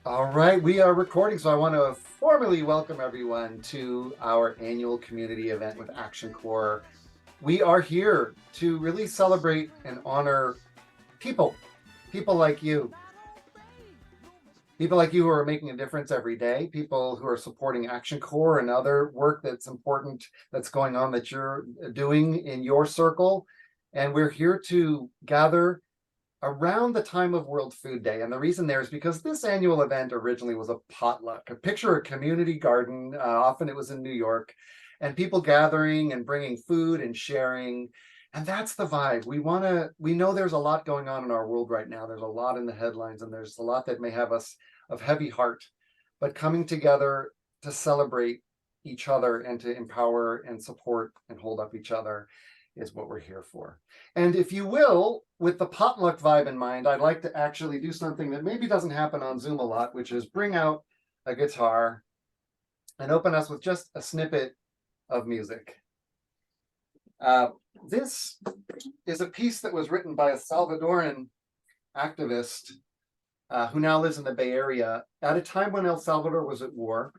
All right, we are recording, so I want to formally welcome everyone to our annual community event with Action Corps. We are here to really celebrate and honor people, people like you, people like you who are making a difference every day, people who are supporting Action Corps and other work that's important that's going on that you're doing in your circle. And we're here to gather around the time of World Food Day. And the reason there is because this annual event originally was a potluck. Picture a community garden. Often it was in New York, and people gathering and bringing food and sharing. And that's the vibe. We know there's a lot going on in our world right now. There's a lot in the headlines, and there's a lot that may have us of heavy heart. But coming together to celebrate each other and to empower and support and hold up each other is what we're here for. And if you will, with the potluck vibe in mind, I'd like to actually do something that maybe doesn't happen on Zoom a lot, which is bring out a guitar and open us with just a snippet of music. This is a piece that was written by a Salvadoran activist who now lives in the Bay Area at a time when El Salvador was at war,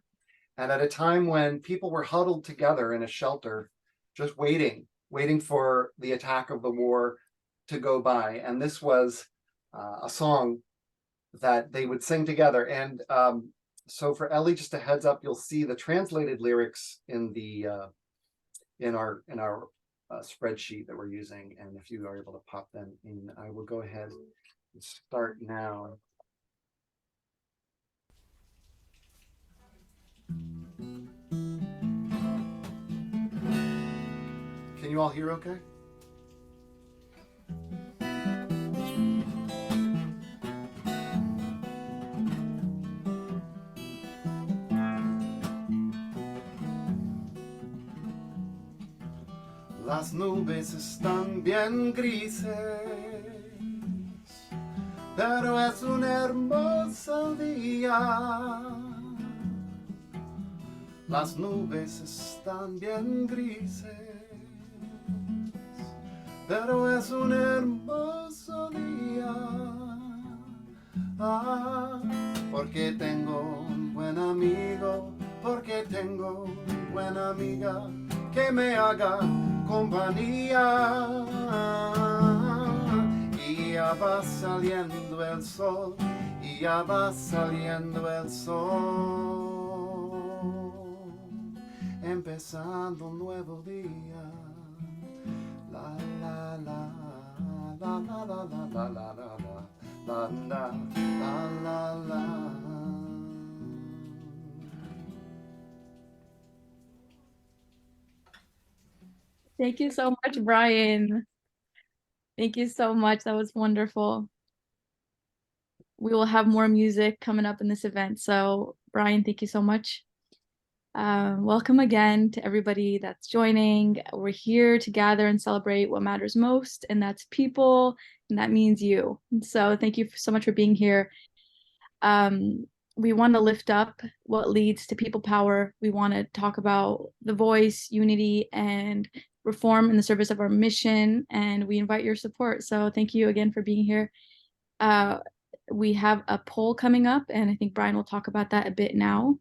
and at a time when people were huddled together in a shelter, just waiting for the attack of the war to go by. And this was a song that they would sing together. And so for Ellie, just a heads up, you'll see the translated lyrics in the in our spreadsheet that we're using. And if you are able to pop them in, I will go ahead and start now. Can you all hear okay? Las nubes están bien grises, pero es un hermoso día. Las nubes están bien grises, pero es un hermoso día. Porque tengo un buen amigo, porque tengo una buena amiga que me haga compañía. Y ya va saliendo el sol, y ya va saliendo el sol, empezando un nuevo día. La la la la la la la la la la la la la. Thank you so much, Brian. Thank you so much. That was wonderful. We will have more music coming up in this event. So, Brian, thank you so much. Welcome again to everybody that's joining. We're here to gather and celebrate what matters most, and that's people, and that means you. So, thank you so much for being here. We want to lift up what leads to people power. We want to talk about the voice, unity, and reform in the service of our mission, and we invite your support. So thank you again for being here. We have a poll coming up, and I think Brian will talk about that a bit now.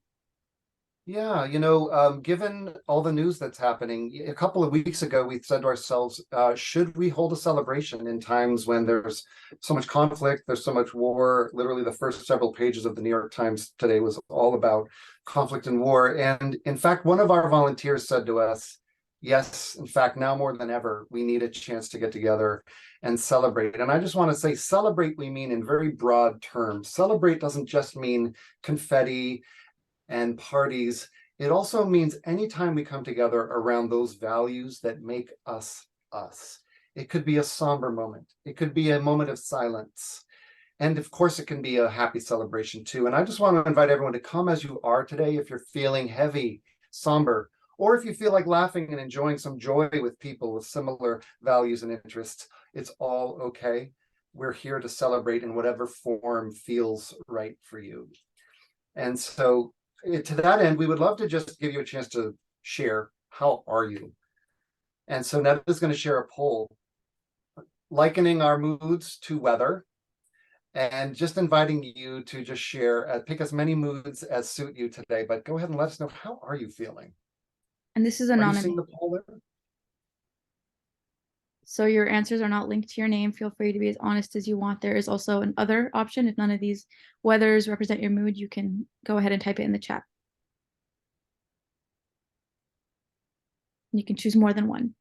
Yeah, given all the news that's happening, a couple of weeks ago, we said to ourselves, should we hold a celebration in times when there's so much conflict, there's so much war? Literally, the first several pages of the New York Times today was all about conflict and war. And in fact, one of our volunteers said to us, yes, in fact, now more than ever, we need a chance to get together and celebrate. And I just want to say celebrate, we mean in very broad terms. Celebrate doesn't just mean confetti and parties. It also means anytime we come together around those values that make us us. It could be a somber moment. It could be a moment of silence. And of course, it can be a happy celebration too. And I just want to invite everyone to come as you are today. If you're feeling heavy, somber, or if you feel like laughing and enjoying some joy with people with similar values and interests, it's all okay. We're here to celebrate in whatever form feels right for you. And so to that end, we would love to just give you a chance to share, how are you? And so Ned is going to share a poll likening our moods to weather. and just inviting you to just share, pick as many moods as suit you today, but go ahead and let us know, how are you feeling? And this is Are you anonymous. seeing the poll there? So your answers are not linked to your name. Feel free to be as honest as you want. There is also an other option. If none of these weathers represent your mood, you can go ahead and type it in the chat. You can choose more than one.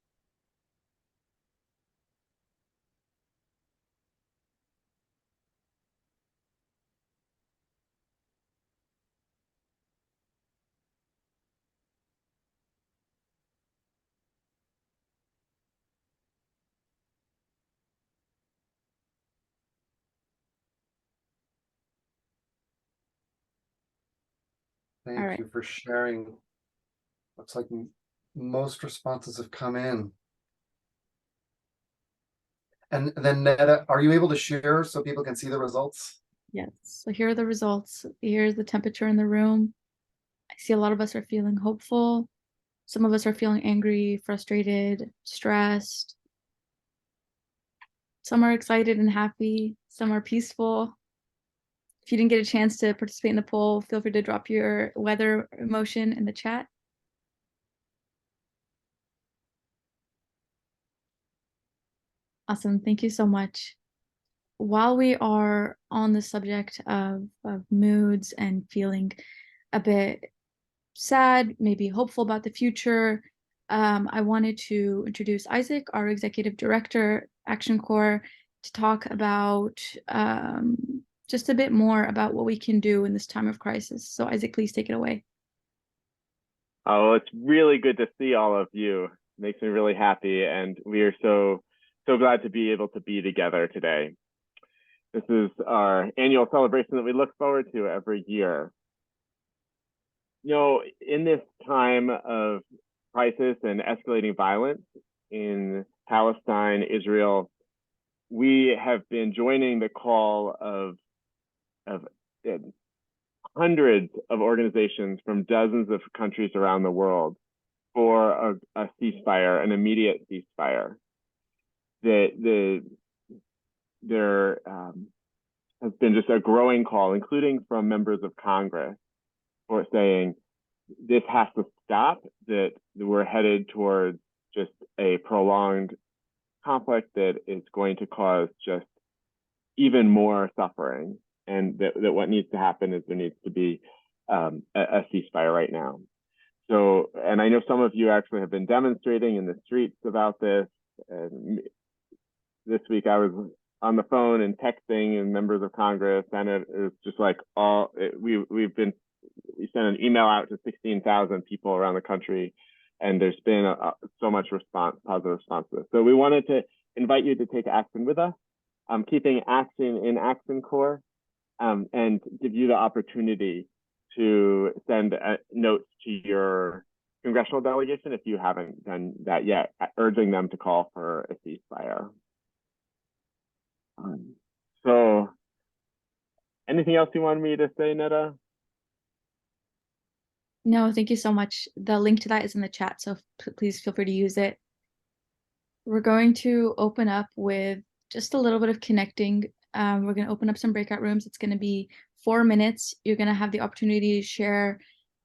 All Thank right. you for sharing. Looks like most responses have come in. And then Netta, are you able to share so people can see the results? Yes. So here are the results. Here's the temperature in the room. I see a lot of us are feeling hopeful. Some of us are feeling angry, frustrated, stressed. Some are excited and happy. Some are peaceful. If you didn't get a chance to participate in the poll, feel free to drop your weather emotion in the chat. Awesome. Thank you so much. While we are on the subject of moods and feeling a bit sad, maybe hopeful about the future, I wanted to introduce Isaac, our executive director, Action Corps, to talk about just a bit more about what we can do in this time of crisis. So Isaac, please take it away. Oh, it's really good to see all of you. Makes me really happy, and we are so glad to be able to be together today. This is our annual celebration that we look forward to every year. You know, in this time of crisis and escalating violence in Palestine, Israel, we have been joining the call of hundreds of organizations from dozens of countries around the world for a ceasefire, an immediate ceasefire. There has been just a growing call, including from members of Congress, for saying this has to stop, that we're headed towards just a prolonged conflict that is going to cause just even more suffering, and that what needs to happen is there needs to be a ceasefire right now. So, and I know some of you actually have been demonstrating in the streets about this. And this week I was on the phone and texting and members of Congress, and it was just like we sent an email out to 16,000 people around the country, and there's been so much positive response to this. So we wanted to invite you to take action with us, keeping action in Action Corps, and give you the opportunity to send notes to your congressional delegation if you haven't done that yet, urging them to call for a ceasefire. So anything else you wanted me to say, Netta? No, thank you so much. The link to that is in the chat, so please feel free to use it. We're going to open up with just a little bit of connecting. We're going to open up some breakout rooms. It's going to be 4 minutes. You're going to have the opportunity to share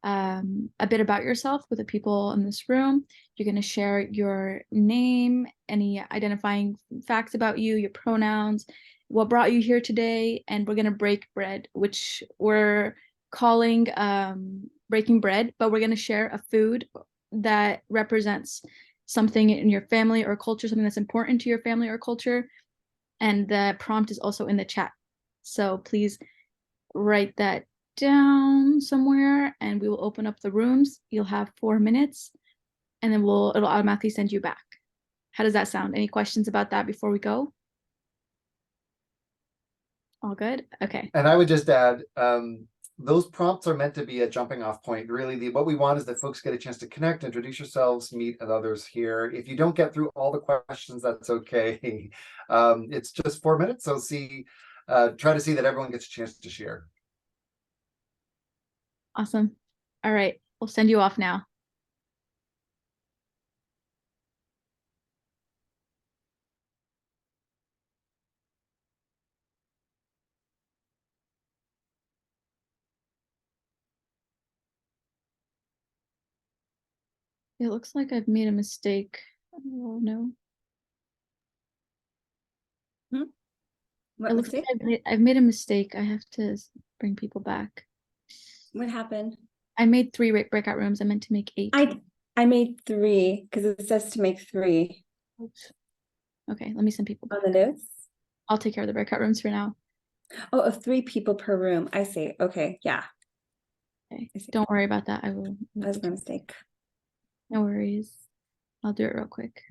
a bit about yourself with the people in this room. You're going to share your name, any identifying facts about you, your pronouns, what brought you here today, and we're going to break bread, which we're calling breaking bread, but we're going to share a food that represents something in your family or culture, something that's important to your family or culture. And the prompt is also in the chat. So please write that down somewhere, and we will open up the rooms. You'll have 4 minutes, and then it'll automatically send you back. How does that sound? Any questions about that before we go? All good? Okay. And I would just add, those prompts are meant to be a jumping off point. Really, what we want is that folks get a chance to connect, introduce yourselves, meet others here. If you don't get through all the questions, that's okay. It's just 4 minutes, so try to see that everyone gets a chance to share. Awesome. All right, we'll send you off now. It looks like I've made a mistake. Oh no. What It looks like mistake? I've made a mistake. I have to bring people back. What happened? I made 3 breakout rooms. I meant to make 8. I made 3 because it says to make 3 Oops. Okay, let me send people on back. the notes. I'll take care of the breakout rooms for now. Oh, of 3 people per room. I see. Okay, yeah, Okay. I see. Don't worry about that. I will. That's my mistake. No worries. I'll do it real quick.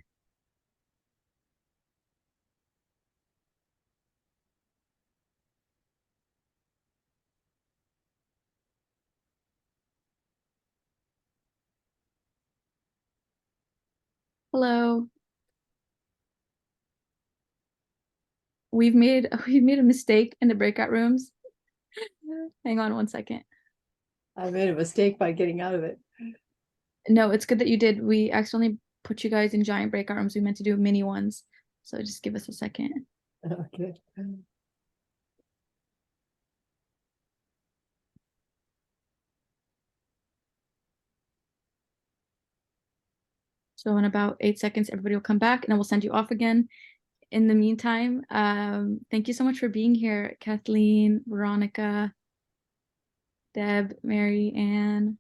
Hello. We've made a mistake in the breakout rooms. Hang on one second. I made a mistake by getting out of it. No, it's good that you did. We accidentally put you guys in giant breakout rooms. We meant to do mini ones. So just give us a second. Okay. So in about 8 seconds, everybody will come back and then we'll send you off again. In the meantime, thank you so much for being here, Kathleen, Veronica, Deb, Mary, Ann.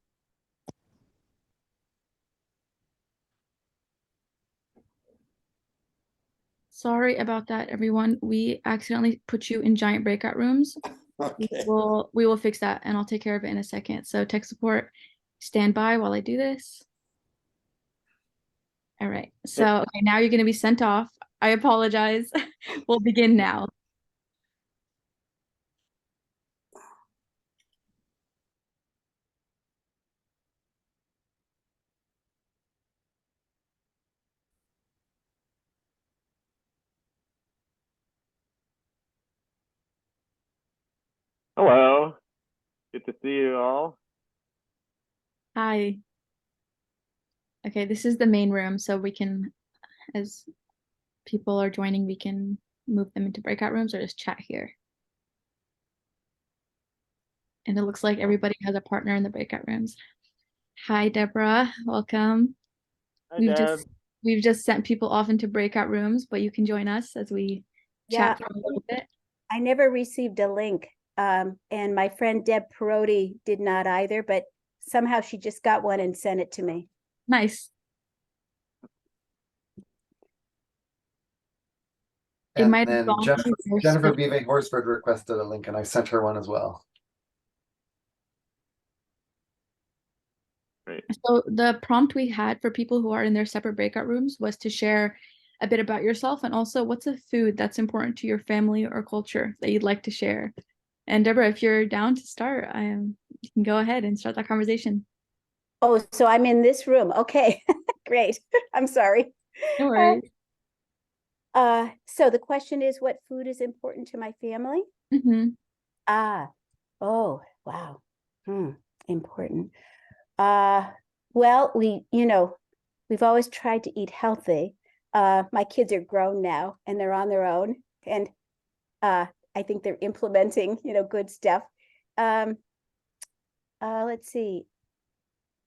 Sorry about that, everyone. We accidentally put you in giant breakout rooms. Okay. We will fix that and I'll take care of it in a second. So tech support, stand by while I do this. All right. So okay, now you're going to be sent off. I apologize. We'll begin now. Hello. Good to see you all. Hi. Okay, this is the main room, so we can, as people are joining, we can move them into breakout rooms or just chat here. And it looks like everybody has a partner in the breakout rooms. Hi, Deborah. Welcome. Hi, Deb. We've just sent people off into breakout rooms, but you can join us as we Yeah, chat for a little bit. I never received a link. And my friend Deb Perotti did not either, but somehow she just got one and sent it to me. Nice. It And might have then gone Jennifer, through your Jennifer screen. Bive Horsford requested a link and I sent her one as well. Great. So the prompt we had for people who are in their separate breakout rooms was to share a bit about yourself and also what's a food that's important to your family or culture that you'd like to share. And Deborah, if you're down to start, you can go ahead and start that conversation. Oh, so I'm in this room. Okay, great. I'm sorry. No worries. So the question is, what food is important to my family? Oh, wow. Important. Well, we've always tried to eat healthy. My kids are grown now and they're on their own, and I think they're implementing, good stuff. Let's see.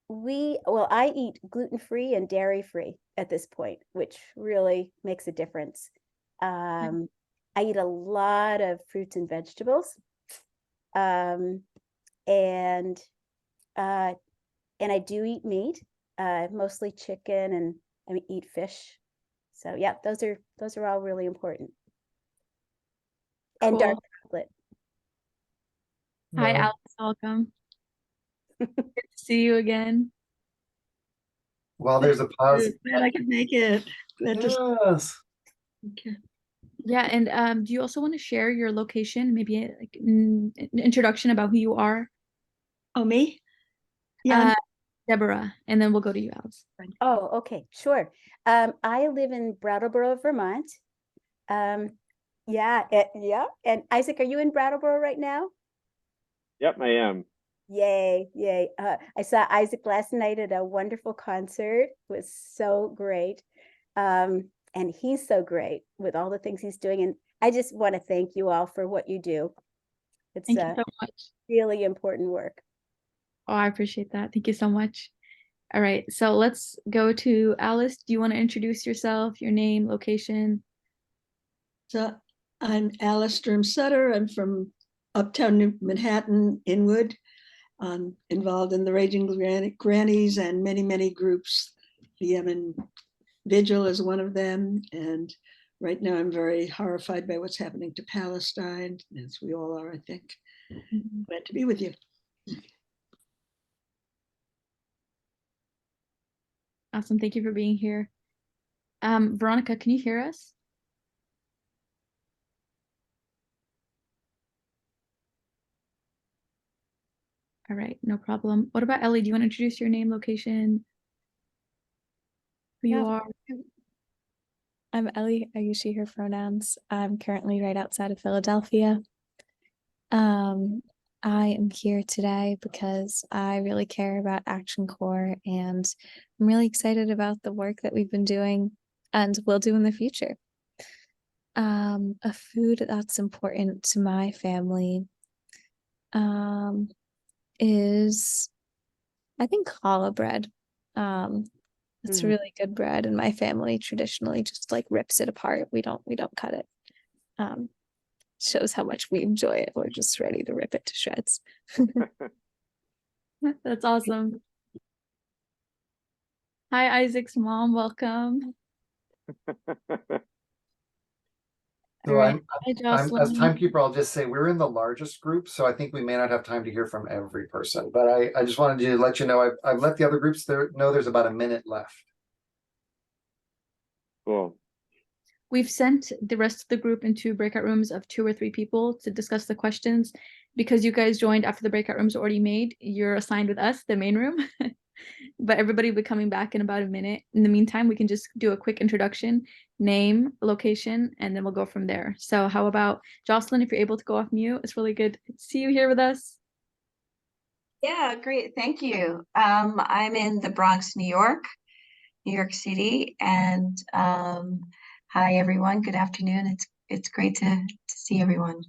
I eat gluten-free and dairy-free at this point, which really makes a difference. I eat a lot of fruits and vegetables. And I do eat meat, mostly chicken, and I eat fish. So yeah, those are all really important. And dark Cool. chocolate. Hi, Alex. Welcome. Good to see you again. Well, there's a pause. Glad I could make it. Glad to- Yes. Okay. Yeah, and do you also want to share your location, maybe like an introduction about who you are? Oh, me? Yeah. Deborah, and then we'll go to you, Alex. Oh, okay, sure. I live in Brattleboro, Vermont. Yeah. And Isaac, are you in Brattleboro right now? Yep, I am. Yay. I saw Isaac last night at a wonderful concert. It was so great. And he's so great with all the things he's doing. And I just want to thank you all for what you do. It's Thank you so much. really important work. Oh, I appreciate that. Thank you so much. All right, so let's go to Alice. Do you want to introduce yourself, your name, location? So I'm Alice Sturm Sutter. I'm from uptown Manhattan, Inwood. I'm involved in the Raging Grannies and many, many groups. The Yemen Vigil is one of them. And right now I'm very horrified by what's happening to Palestine, as we all are, I think. Glad to be with you. Awesome, thank you for being here. Veronica, can you hear us? All right, no problem. What about Ellie? Do you want to introduce your name, location, who you Yeah. are? I'm Ellie. I use she, her pronouns. I'm currently right outside of Philadelphia. I am here today because I really care about Action Corps and I'm really excited about the work that we've been doing and will do in the future. A food that's important to my family is, I think, challah bread. It's a really good bread, and my family traditionally just like rips it apart. We don't cut it. Shows how much we enjoy it. We're just ready to rip it to shreds. That's awesome. Hi, Isaac's mom. Welcome. So All right. Hi, I'm as Jocelyn. timekeeper, I'll just say we're in the largest group, so I think we may not have time to hear from every person. But I just wanted to let you know I've let the other groups know there's about a minute left. Cool. We've sent the rest of the group into breakout rooms of 2 or 3 people to discuss the questions. Because you guys joined after the breakout rooms are already made, you're assigned with us, the main room. But everybody will be coming back in about a minute. In the meantime, we can just do a quick introduction, name, location, and then we'll go from there. So how about Jocelyn, if you're able to go off mute? It's really good to see you here with us. Yeah, great. Thank you. I'm in the Bronx, New York City, and hi everyone. Good afternoon. It's great to see everyone.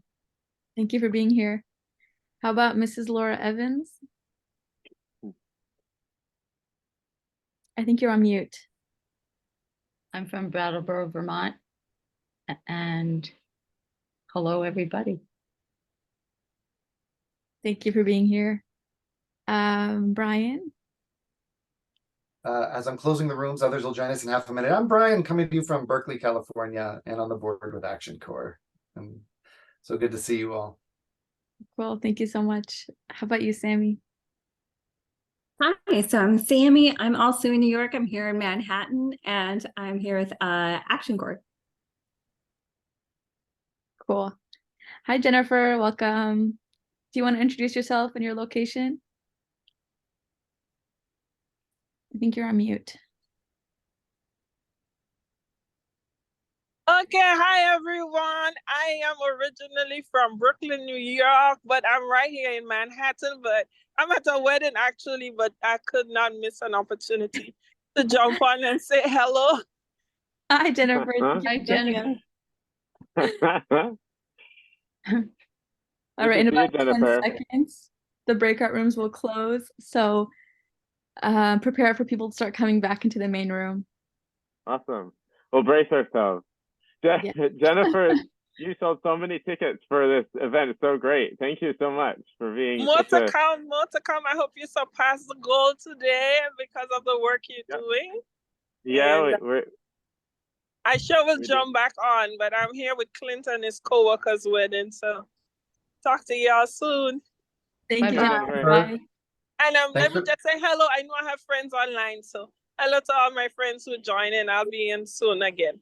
Thank you for being here. How about Mrs. Laura Evans? I think you're on mute. I'm from Brattleboro, Vermont, and hello, everybody. Thank you for being here. Brian? As I'm closing the rooms, others will join us in half a minute. I'm Brian, coming to you from Berkeley, California, and on the board with Action Corps. And so good to see you all. Cool, thank you so much. How about you, Sammy? Hi, so I'm Sammy. I'm also in New York. I'm here in Manhattan, and I'm here with Action Corps. Cool. Hi, Jennifer. Welcome. Do you want to introduce yourself and your location? I think you're on mute. Okay, hi everyone. I am originally from Brooklyn, New York, but I'm right here in Manhattan. But I'm at a wedding actually, but I could not miss an opportunity to jump on and say hello. Hi, Jennifer. Hi, Jennifer. All right, in about 10 seconds, the breakout rooms will close. So prepare for people to start coming back into the main room. Awesome. We'll brace ourselves. Jennifer, you sold so many tickets for this event. It's so great. Thank you so much for being more to come. I hope you surpass the goal today because of the work you're doing. Yeah, I sure will jump back on, but I'm here with Clint and his co-worker's wedding. So talk to y'all soon. Thank you, Jennifer. Bye. And let me just say hello. I know I have friends online, so hello to all my friends who join in. I'll be in soon again.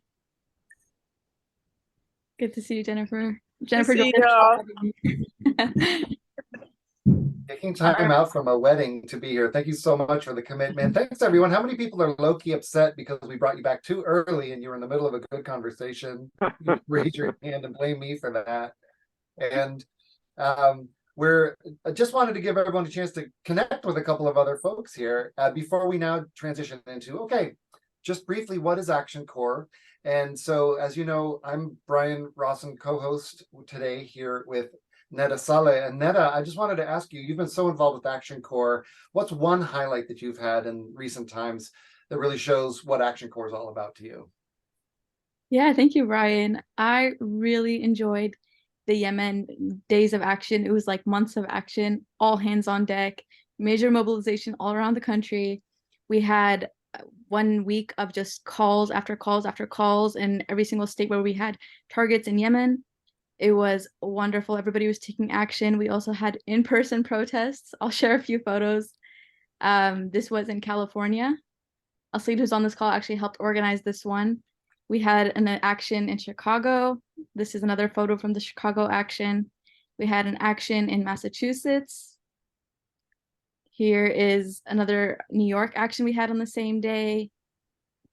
Good to see you, Jennifer. Jennifer, taking time out from a wedding to be here. Thank you so much for the commitment. Thanks, everyone. How many people are low-key upset because we brought you back too early and you were in the middle of a good conversation? You raise your hand and blame me for that. And I just wanted to give everyone a chance to connect with a couple of other folks here before we now transition into, okay, just briefly, what is Action Corps? And so, as you know, I'm Brian Rawson, co-host today here with Netta Saleh. And Netta, I just wanted to ask you, you've been so involved with Action Corps. What's one highlight that you've had in recent times that really shows what Action Corps is all about to you? Yeah, thank you, Brian. I really enjoyed the Yemen days of action. It was like months of action, all hands on deck, major mobilization all around the country. We had 1 week of just calls after calls after calls in every single state where we had targets in Yemen. It was wonderful. Everybody was taking action. We also had in-person protests. I'll share a few photos. This was in California. Aslid, who's on this call, actually helped organize this one. We had an action in Chicago. This is another photo from the Chicago action. We had an action in Massachusetts. Here is another New York action we had on the same day.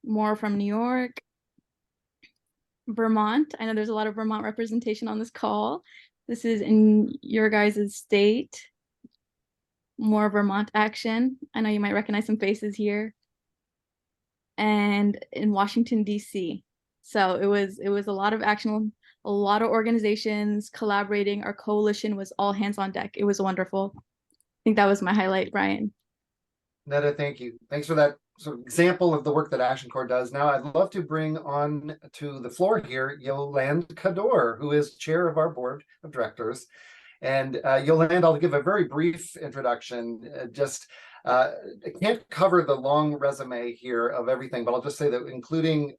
More from New York. Vermont. I know there's a lot of Vermont representation on this call. This is in your guys' state. More Vermont action. I know you might recognize some faces here. And in Washington, D.C. So it was a lot of action, a lot of organizations collaborating. Our coalition was all hands on deck. It was wonderful. I think that was my highlight, Brian. Netta, thank you. Thanks for that sort of example of the work that Action Corps does. Now, I'd love to bring on to the floor here Yolande Kador, who is chair of our board of directors. And Yolande, I'll give a very brief introduction. I can't cover the long resume here of everything, but I'll just say that including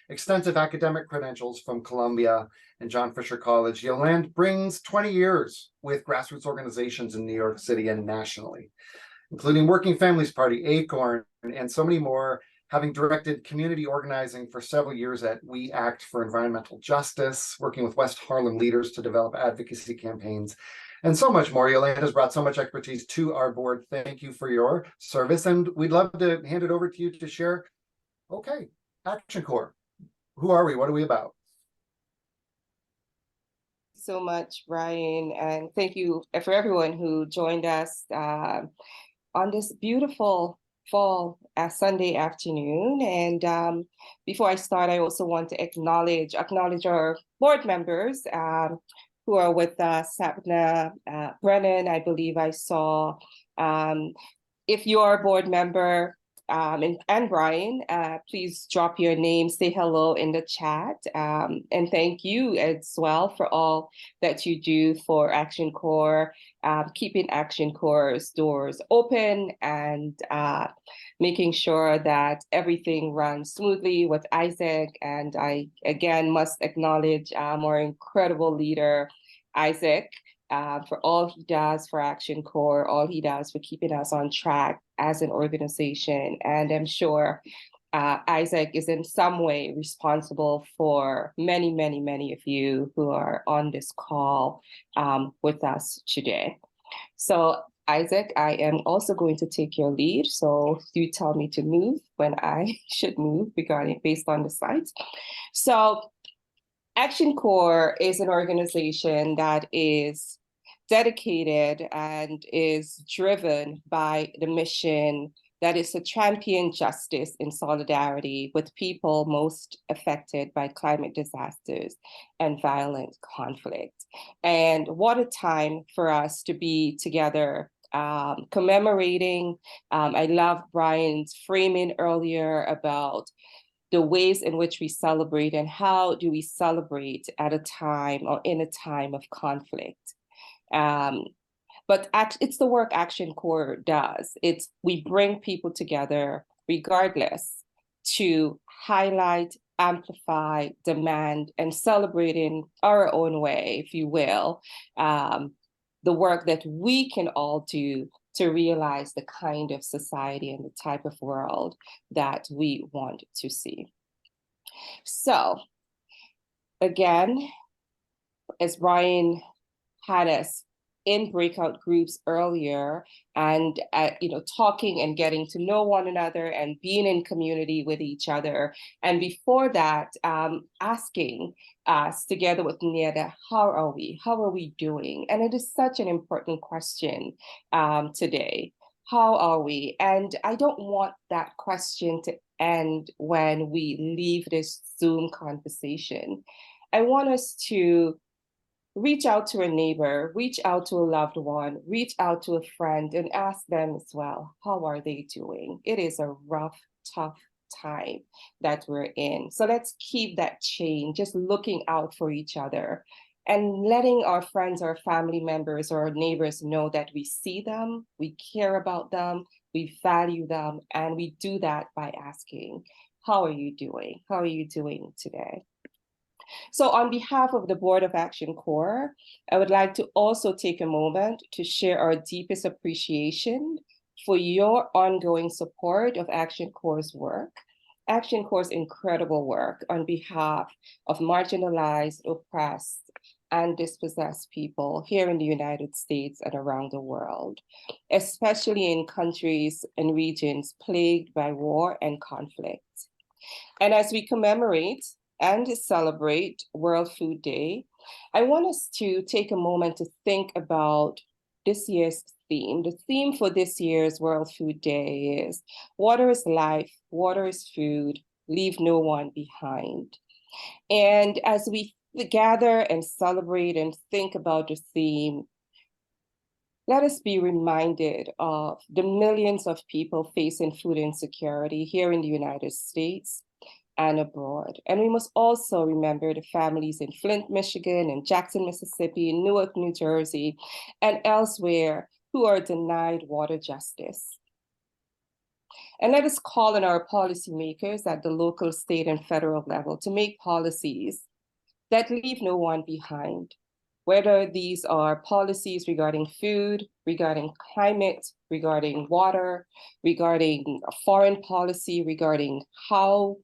extensive academic credentials from Columbia and John Fisher College, Yolande brings 20 years with grassroots organizations in New York City and nationally, including Working Families Party, ACORN, and so many more, having directed community organizing for several years at We Act for Environmental Justice, working with West Harlem leaders to develop advocacy campaigns, and so much more. Yolande has brought so much expertise to our board. Thank you for your service, and we'd love to hand it over to you to share. Okay, Action Corps. Who are we? What are we about? So much, Brian, and thank you for everyone who joined us on this beautiful fall Sunday afternoon. And before I start, I also want to acknowledge our board members who are with us. Sapna Brennan, I believe I saw. If you're a board member, and Brian, please drop your name, say hello in the chat, and thank you as well for all that you do for Action Corps, keeping Action Corps' doors open and making sure that everything runs smoothly with Isaac. And I again must acknowledge our incredible leader, Isaac, for all he does for Action Corps, all he does for keeping us on track as an organization. And I'm sure Isaac is in some way responsible for many, many, many of you who are on this call with us today. So Isaac, I am also going to take your lead. So you tell me to move when I should move based on the slides. So Action Corps is an organization that is dedicated and is driven by the mission that is to champion justice in solidarity with people most affected by climate disasters and violent conflict. And what a time for us to be together commemorating. I love Brian's framing earlier about the ways in which we celebrate and how do we celebrate at a time or in a time of conflict. But it's the work Action Corps does. We bring people together regardless to highlight, amplify, demand, and celebrate in our own way, if you will, the work that we can all do to realize the kind of society and the type of world that we want to see. So again, as Brian had us in breakout groups earlier and talking and getting to know one another and being in community with each other. And before that, asking us together with Neda, how are we? How are we doing? And it is such an important question today. How are we? And I don't want that question to end when we leave this Zoom conversation. I want us to reach out to a neighbor, reach out to a loved one, reach out to a friend and ask them as well, how are they doing? It is a rough, tough time that we're in. So let's keep that chain, just looking out for each other and letting our friends, our family members, or our neighbors know that we see them, we care about them, we value them, and we do that by asking, how are you doing? How are you doing today? So on behalf of the Board of Action Corps, I would like to also take a moment to share our deepest appreciation for your ongoing support of Action Corps' work, Action Corps' incredible work on behalf of marginalized, oppressed, and dispossessed people here in the United States and around the world, especially in countries and regions plagued by war and conflict. And as we commemorate and celebrate World Food Day, I want us to take a moment to think about this year's theme. The theme for this year's World Food Day is water is life, water is food, leave no one behind. And as we gather and celebrate and think about the theme, let us be reminded of the millions of people facing food insecurity here in the United States and abroad. And we must also remember the families in Flint, Michigan, and Jackson, Mississippi, Newark, New Jersey, and elsewhere who are denied water justice. And let us call on our policymakers at the local, state, and federal level to make policies that leave no one behind, whether these are policies regarding food, regarding climate, regarding water, regarding foreign policy, regarding how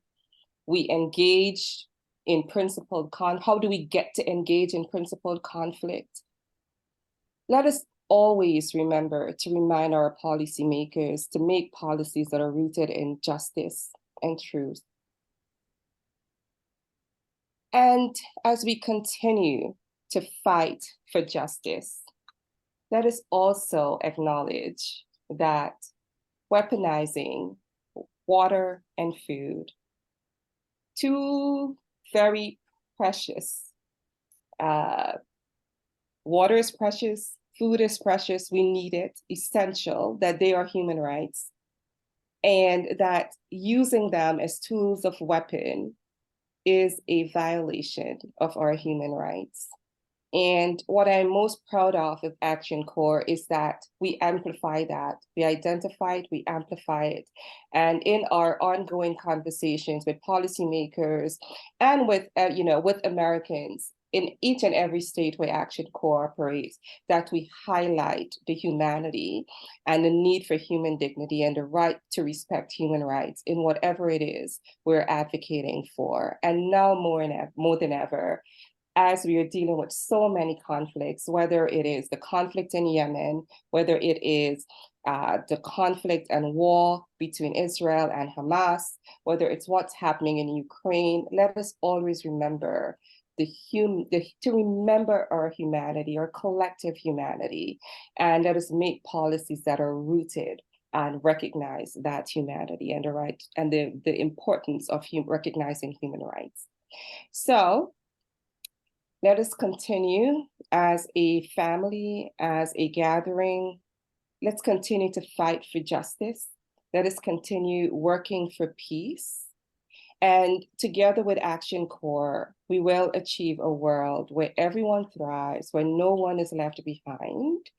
we engage in principled how do we get to engage in principled conflict? Let us always remember to remind our policymakers to make policies that are rooted in justice and truth. And as we continue to fight for justice, let us also acknowledge that weaponizing water and food, two very precious. Water is precious, food is precious, we need it, essential, that they are human rights, and that using them as tools of weapon is a violation of our human rights. And what I'm most proud of Action Corps is that we amplify that. We identify it, we amplify it. And in our ongoing conversations with policymakers and with Americans in each and every state where Action Corps operates, that we highlight the humanity and the need for human dignity and the right to respect human rights in whatever it is we're advocating for. And now more than ever, as we are dealing with so many conflicts, whether it is the conflict in Yemen, whether it is the conflict and war between Israel and Hamas, whether it's what's happening in Ukraine, let us always remember to remember our humanity, our collective humanity, and let us make policies that are rooted and recognize that humanity and the right and the importance of recognizing human rights. So let us continue as a family, as a gathering. Let's continue to fight for justice. Let us continue working for peace. And together with Action Corps, we will achieve a world where everyone thrives, where no one is left behind.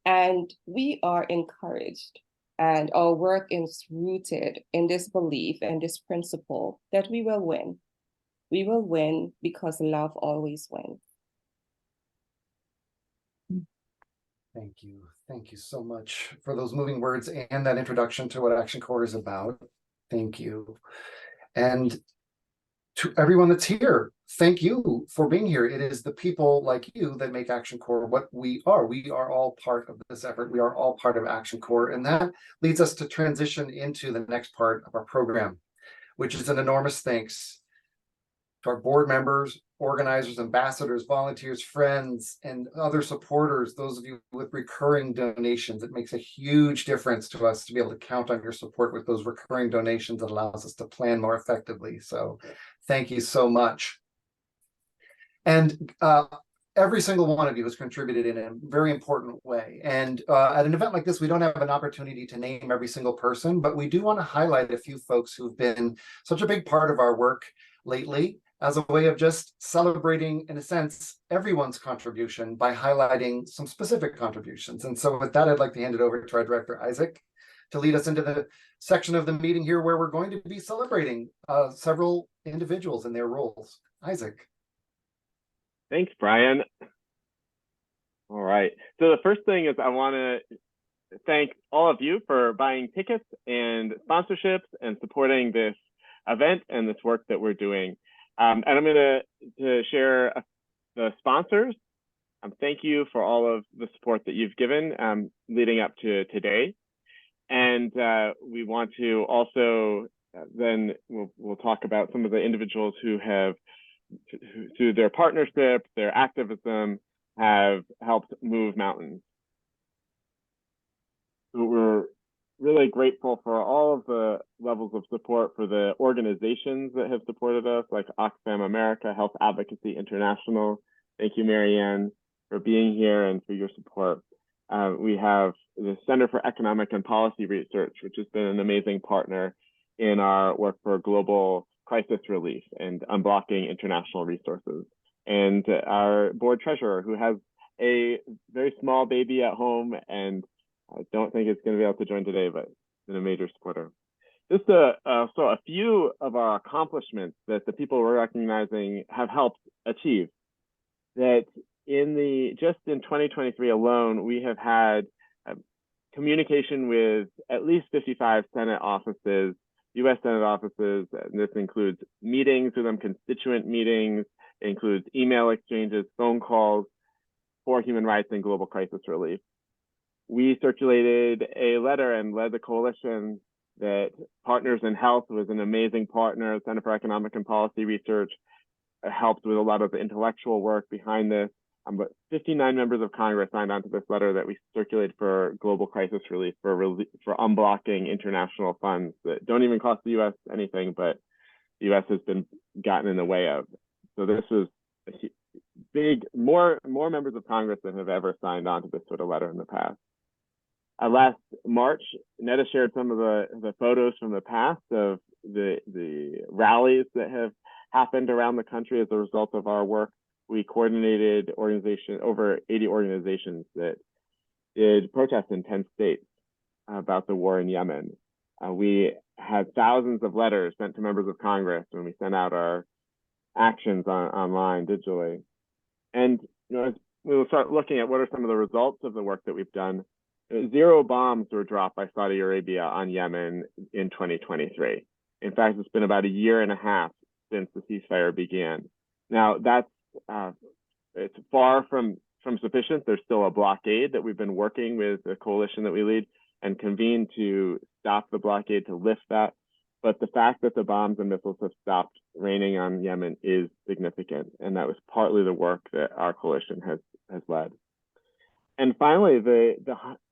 And we are encouraged, and our work is rooted in this belief and this principle that we will win. We will win because love always wins. Thank you. Thank you so much for those moving words and that introduction to what Action Corps is about. Thank you. And to everyone that's here, thank you for being here. It is the people like you that make Action Corps what we are. We are all part of this effort. We are all part of Action Corps. And that leads us to transition into the next part of our program, which is an enormous thanks to our board members, organizers, ambassadors, volunteers, friends, and other supporters, those of you with recurring donations. It makes a huge difference to us to be able to count on your support with those recurring donations that allows us to plan more effectively. So thank you so much. And every single one of you has contributed in a very important way. And at an event like this, we don't have an opportunity to name every single person, but we do want to highlight a few folks who've been such a big part of our work lately as a way of just celebrating, in a sense, everyone's contribution by highlighting some specific contributions. And so with that, I'd like to hand it over to our director, Isaac, to lead us into the section of the meeting here where we're going to be celebrating several individuals and their roles. Isaac. Thanks, Brian. All right. So the first thing is I want to thank all of you for buying tickets and sponsorships and supporting this event and this work that we're doing. And I'm going to share the sponsors. Thank you for all of the support that you've given leading up to today. And we want to also then we'll talk about some of the individuals who have, through their partnership, their activism, have helped move mountains. So we're really grateful for all of the levels of support for the organizations that have supported us, like Oxfam America, Health Advocacy International. Thank you, Marianne, for being here and for your support. We have the Center for Economic and Policy Research, which has been an amazing partner in our work for global crisis relief and unblocking international resources. And our board treasurer, who has a very small baby at home, and I don't think it's going to be able to join today, but been a major supporter. Just so a few of our accomplishments that the people we're recognizing have helped achieve. That just in 2023 alone, we have had communication with at least 55 Senate offices, U.S. Senate offices, and this includes meetings with them, constituent meetings, it includes email exchanges, phone calls for human rights and global crisis relief. We circulated a letter and led the coalition that Partners in Health was an amazing partner. Center for Economic and Policy Research helped with a lot of the intellectual work behind this. But 59 members of Congress signed on to this letter that we circulated for global crisis relief, for unblocking international funds that don't even cost the U.S. anything, but the U.S. has been gotten in the way of. So this was a big, more members of Congress than have ever signed on to this sort of letter in the past. Last March, Netta shared some of the photos from the past of the rallies that have happened around the country as a result of our work. We coordinated over 80 organizations that did protests in 10 states about the war in Yemen. We had thousands of letters sent to members of Congress when we sent out our actions online digitally. And as we will start looking at what are some of the results of the work that we've done. 0 bombs were dropped by Saudi Arabia on Yemen in 2023. In fact, it's been about a year and a half since the ceasefire began. Now, that's it's far from sufficient. There's still a blockade that we've been working with the coalition that we lead and convened to stop the blockade, to lift that. But the fact that the bombs and missiles have stopped raining on Yemen is significant. And that was partly the work that our coalition has led. And finally,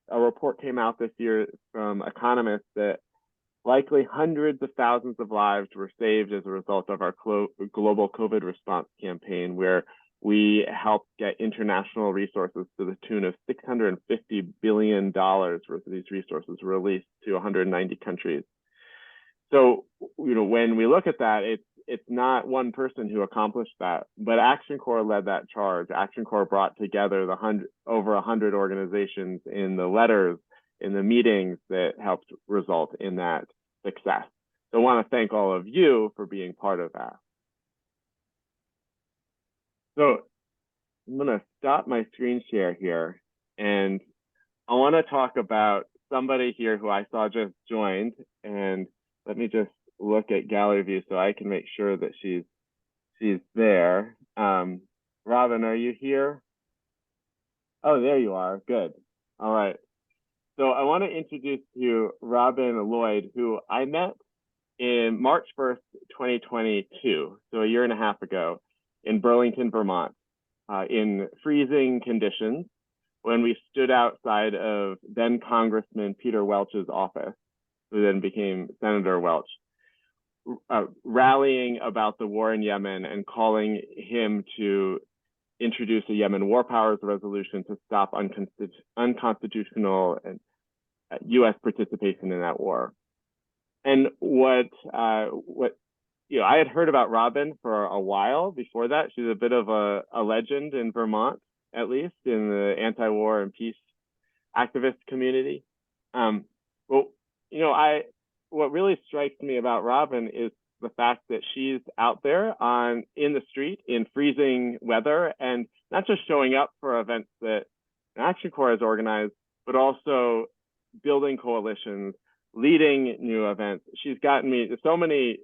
a report came out this year from economists that likely hundreds of thousands of lives were saved as a result of our global COVID response campaign, where we helped get international resources to the tune of $650 billion worth of these resources released to 190 countries. So, when we look at that, it's not one person who accomplished that, but Action Corps led that charge. Action Corps brought together over 100 organizations in the letters, in the meetings that helped result in that success. So I want to thank all of you for being part of that. So I'm going to stop my screen share here, and I want to talk about somebody here who I saw just joined, and let me just look at gallery view so I can make sure that she's there. Robin, are you here? Oh, there you are. Good. All right. So I want to introduce to you Robin Lloyd, who I met in March 1st, 2022, so a year and a half ago, in Burlington, Vermont, in freezing conditions, when we stood outside of then Congressman Peter Welch's office, who then became Senator Welch, rallying about the war in Yemen and calling him to introduce a Yemen War Powers resolution to stop unconstitutional and U.S. participation in that war. And what I had heard about Robin for a while before that. She's a bit of a legend in Vermont, at least in the anti-war and peace activist community. What really strikes me about Robin is the fact that she's out there in the street in freezing weather, and not just showing up for events that Action Corps has organized, but also building coalitions, leading new events. She's gotten me so many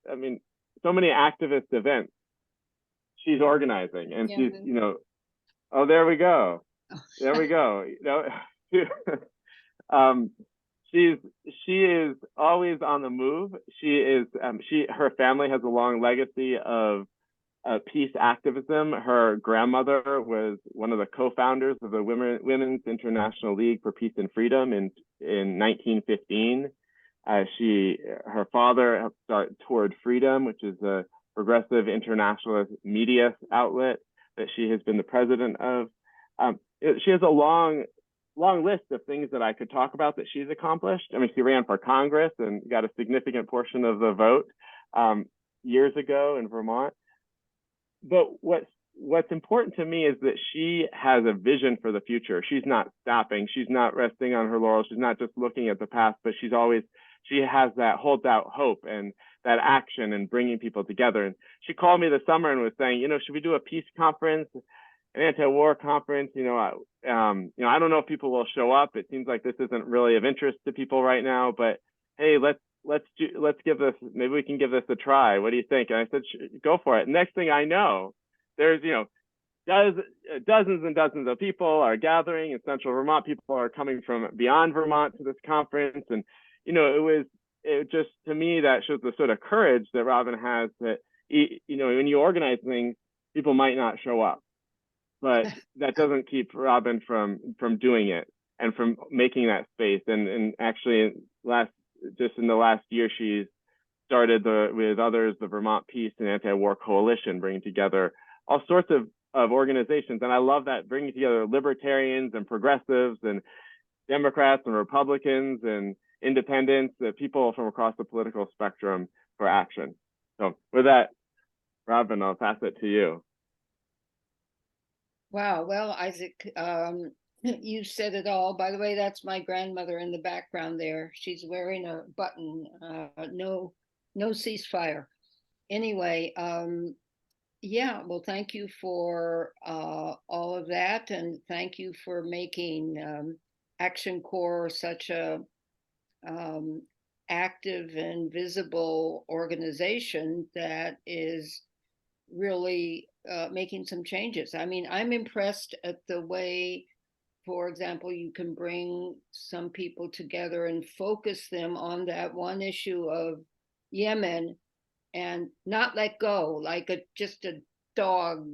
activist events she's organizing, and she's, oh, there we go. There we go. She is always on the move. Her family has a long legacy of peace activism. Her grandmother was one of the co-founders of the Women's International League for Peace and Freedom in 1915. Her father helped start Toward Freedom, which is a progressive internationalist media outlet that she has been the president of. She has a long list of things that I could talk about that she's accomplished. I mean, she ran for Congress and got a significant portion of the vote years ago in Vermont. But what's important to me is that she has a vision for the future. She's not stopping. She's not resting on her laurels. She's not just looking at the past, but she has that holds out hope and that action and bringing people together. And she called me this summer and was saying, should we do a peace conference, an anti-war conference? I don't know if people will show up. It seems like this isn't really of interest to people right now, but hey, let's give this, maybe we can give this a try. What do you think? And I said, go for it. Next thing I know, there's, dozens and dozens of people are gathering in central Vermont. People are coming from beyond Vermont to this conference. And, it just, to me, that shows the sort of courage that Robin has, that, when you organize things, people might not show up, but that doesn't keep Robin from doing it and from making that space. And actually in the last year, she's started with others, the Vermont Peace and Anti-War Coalition, bringing together all sorts of organizations. And I love that, bringing together libertarians and progressives and Democrats and Republicans and independents, people from across the political spectrum for action. So with that, Robin, I'll pass it to you. Wow. Well, Isaac, you said it all. By the way, that's my grandmother in the background there. She's wearing a button, no ceasefire. Anyway, yeah, well, thank you for all of that. And thank you for making Action Corps such a active and visible organization that is really making some changes. I mean, I'm impressed at the way, for example, you can bring some people together and focus them on that one issue of Yemen and not let go like just a dog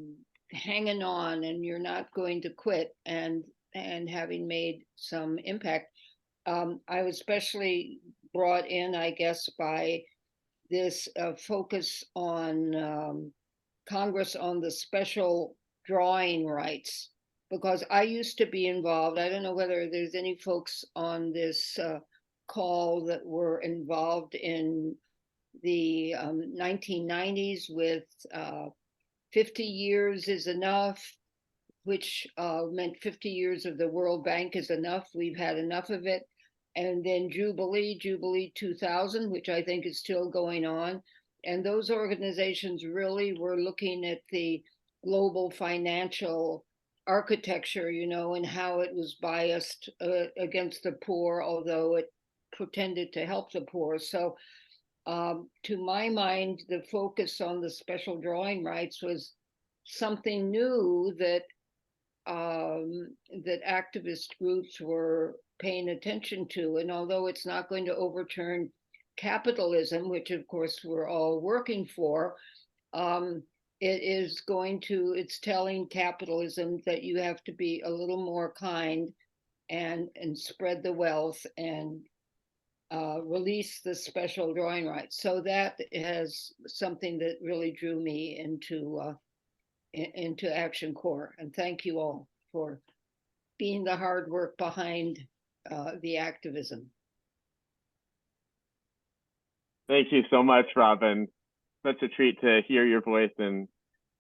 hanging on, and you're not going to quit, and having made some impact. I was especially brought in, I guess, by this focus on Congress on the special drawing rights, because I used to be involved. I don't know whether there's any folks on this call that were involved in the 1990s with 50 years is enough, which meant 50 years of the World Bank is enough. We've had enough of it. And then Jubilee 2000, which I think is still going on. And those organizations really were looking at the global financial architecture, and how it was biased against the poor, although it pretended to help the poor. So to my mind, the focus on the special drawing rights was something new that activist groups were paying attention to. And although it's not going to overturn capitalism, which of course we're all working for, it's telling capitalism that you have to be a little more kind and spread the wealth and release the special drawing rights. So that has something that really drew me into into Action Corps. And thank you all for being the hard work behind the activism. Thank you so much, Robin. Such a treat to hear your voice and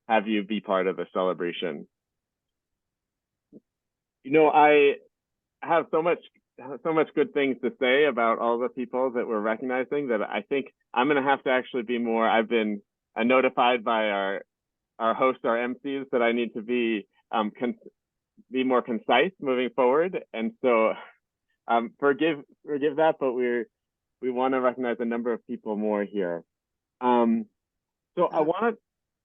have you be part of the celebration. You know, I have so much good things to say about all the people that we're recognizing that I think I'm going to have to actually be more. I've been notified by our hosts, our MCs, that I need to be more concise moving forward, and so forgive that, but we want to recognize a number of people more here. So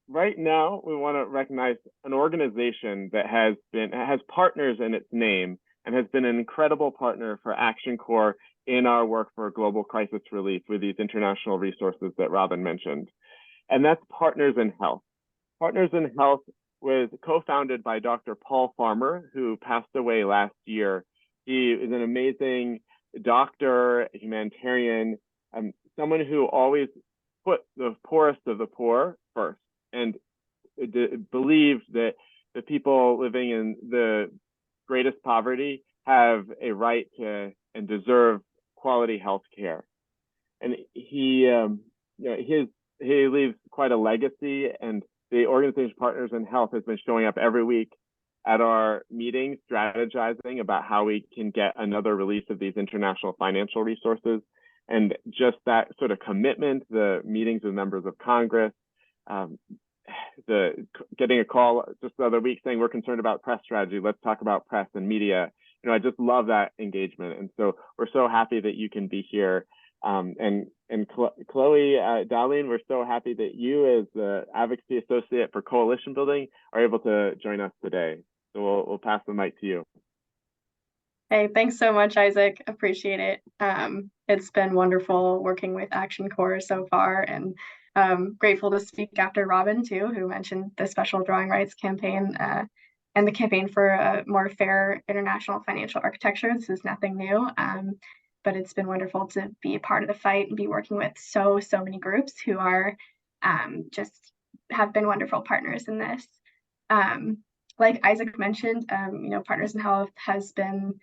right now we want to recognize an organization that has partners in its name and has been an incredible partner for Action Corps in our work for global crisis relief with these international resources that Robin mentioned. And that's Partners in Health. Partners in Health was co-founded by Dr. Paul Farmer, who passed away last year. He is an amazing doctor, humanitarian, someone who always put the poorest of the poor first and believed that the people living in the greatest poverty have a right to and deserve quality health care. And he leaves quite a legacy, and the organization Partners in Health has been showing up every week at our meetings, strategizing about how we can get another release of these international financial resources. And just that sort of commitment, the meetings with members of Congress, getting a call just the other week saying we're concerned about press strategy, let's talk about press and media. You know, I just love that engagement. And so we're so happy that you can be here. And Chloe, Darlene, we're so happy that you as the Advocacy Associate for Coalition Building are able to join us today. So we'll pass the mic to you. Hey, thanks so much, Isaac. Appreciate it. It's been wonderful working with Action Corps so far, and grateful to speak after Robin too, who mentioned the Special Drawing Rights campaign and the campaign for a more fair international financial architecture. This is nothing new, but it's been wonderful to be a part of the fight and be working with so many groups who are just have been wonderful partners in this. Like Isaac mentioned, Partners in Health has been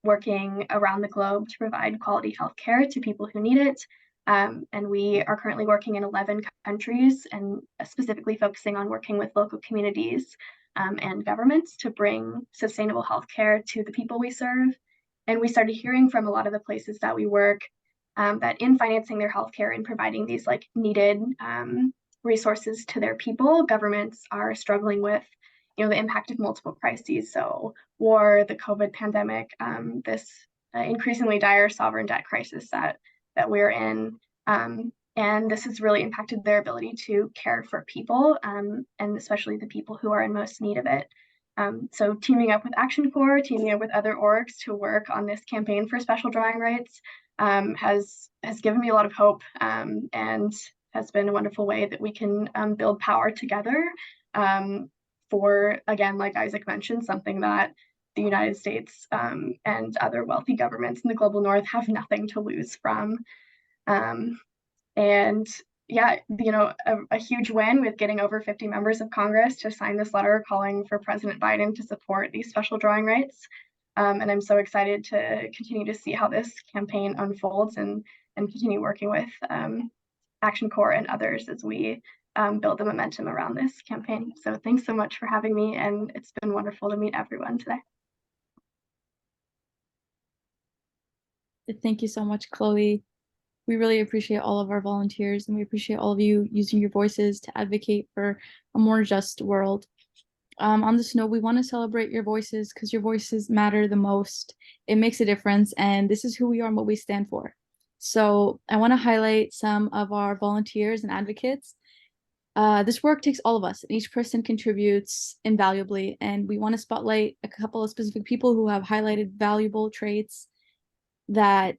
working around the globe to provide quality healthcare to people who need it. And we are currently working in 11 countries and specifically focusing on working with local communities and governments to bring sustainable healthcare to the people we serve. And we started hearing from a lot of the places that we work that in financing their healthcare and providing these like needed resources to their people, governments are struggling with the impact of multiple crises. So war, the COVID pandemic, this increasingly dire sovereign debt crisis that we're in. And this has really impacted their ability to care for people, and especially the people who are in most need of it. So teaming up with Action Corps, teaming up with other orgs to work on this campaign for special drawing rights has given me a lot of hope, and has been a wonderful way that we can build power together for, again, like Isaac mentioned, something that the United States and other wealthy governments in the global north have nothing to lose from. And yeah, a huge win with getting over 50 members of Congress to sign this letter calling for President Biden to support these special drawing rights. And I'm so excited to continue to see how this campaign unfolds and continue working with Action Corps and others as we build the momentum around this campaign. So thanks so much for having me, and it's been wonderful to meet everyone today. Thank you so much, Chloe. We really appreciate all of our volunteers, and we appreciate all of you using your voices to advocate for a more just world. On this note, we want to celebrate your voices because your voices matter the most. It makes a difference, and this is who we are and what we stand for. So I want to highlight some of our volunteers and advocates. This work takes all of us, and each person contributes invaluably, and we want to spotlight a couple of specific people who have highlighted valuable traits that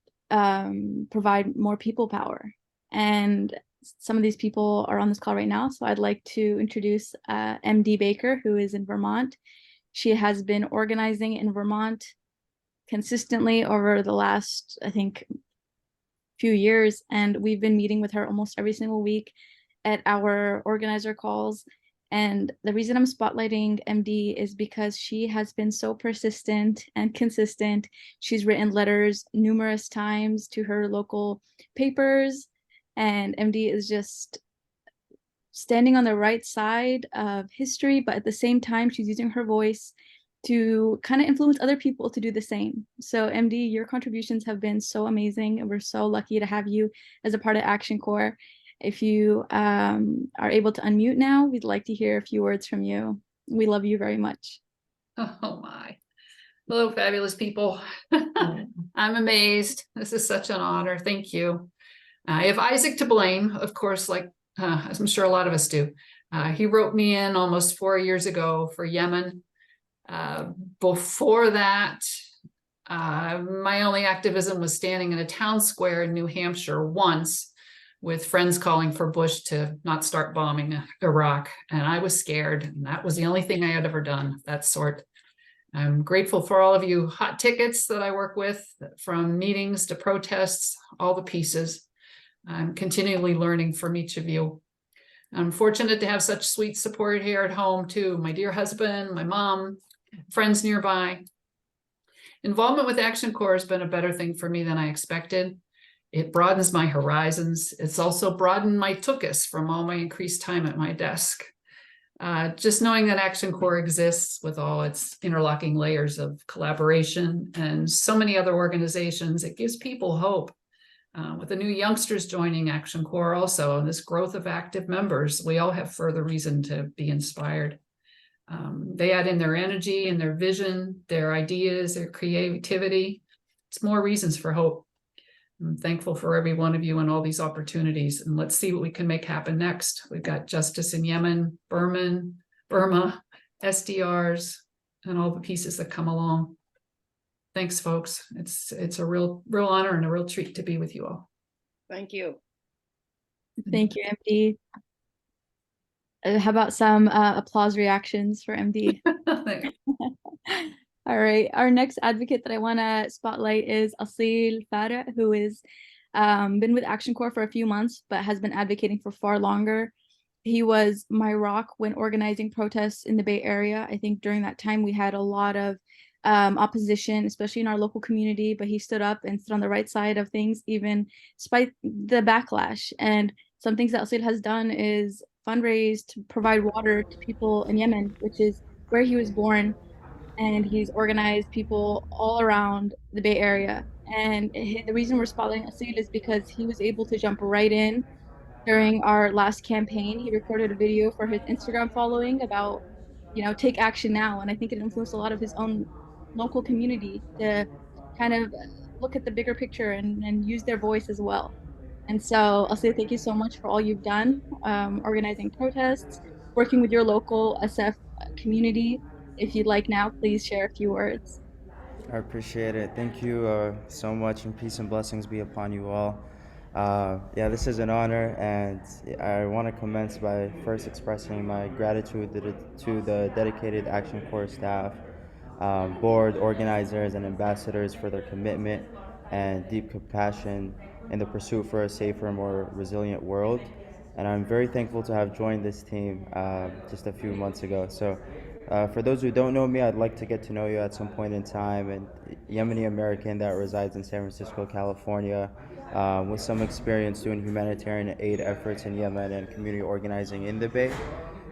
provide more people power. And some of these people are on this call right now, so I'd like to introduce MD Baker, who is in Vermont. She has been organizing in Vermont consistently over the last, I think, few years, and we've been meeting with her almost every single week at our organizer calls, And the reason I'm spotlighting MD is because she has been so persistent and consistent. She's written letters numerous times to her local papers, and MD is just standing on the right side of history, but at the same time, she's using her voice to kind of influence other people to do the same. So, MD, your contributions have been so amazing, and we're so lucky to have you as a part of Action Corps. If you are able to unmute now, we'd like to hear a few words from you. We love you very much. Oh my. Hello, fabulous people. I'm amazed. This is such an honor. Thank you. I have Isaac to blame, of course, like as I'm sure a lot of us do. He wrote me in almost 4 years ago for Yemen. Before that, my only activism was standing in a town square in New Hampshire once with friends calling for Bush to not start bombing Iraq. And I was scared. And that was the only thing I had ever done of that sort. I'm grateful for all of you hot tickets that I work with, from meetings to protests, all the pieces. I'm continually learning from each of you. I'm fortunate to have such sweet support here at home too. My dear husband, my mom, friends nearby. Involvement with Action Corps has been a better thing for me than I expected. It broadens my horizons. It's also broadened my tuchus from all my increased time at my desk. Just knowing that Action Corps exists with all its interlocking layers of collaboration and so many other organizations, it gives people hope. With the new youngsters joining Action Corps also, and this growth of active members, we all have further reason to be inspired. They add in their energy and their vision, their ideas, their creativity. It's more reasons for hope. I'm thankful for every one of you and all these opportunities. And let's see what we can make happen next. We've got justice in Yemen, Burma, SDRs, and all the pieces that come along. Thanks, folks. It's a real honor and a real treat to be with you all. Thank you. Thank you, MD. How about some applause reactions for MD? All right, our next advocate that I want to spotlight is Asil Farah, who is been with Action Corps for a few months, but has been advocating for far longer. He was my rock when organizing protests in the Bay Area. I think during that time we had a lot of opposition, especially in our local community, but he stood up and stood on the right side of things, even despite the backlash. And some things that Asil has done is fundraise to provide water to people in Yemen, which is where he was born. And he's organized people all around the Bay Area. And the reason we're spotlighting Asil is because he was able to jump right in during our last campaign. He recorded a video for his Instagram following about, take action now. And I think it influenced a lot of his own local community to kind of look at the bigger picture and use their voice as well. And so I'll say thank you so much for all you've done, organizing protests, working with your local SF community. If you'd like now, please share a few words. I appreciate it. Thank you so much, and peace and blessings be upon you all. Yeah, this is an honor, and I want to commence by first expressing my gratitude to the dedicated Action Corps staff, board, organizers, and ambassadors for their commitment and deep compassion in the pursuit for a safer, more resilient world. And I'm very thankful to have joined this team just a few months ago. So for those who don't know me, I'd like to get to know you at some point in time. And Yemeni American that resides in San Francisco, California, with some experience doing humanitarian aid efforts in Yemen and community organizing in the Bay.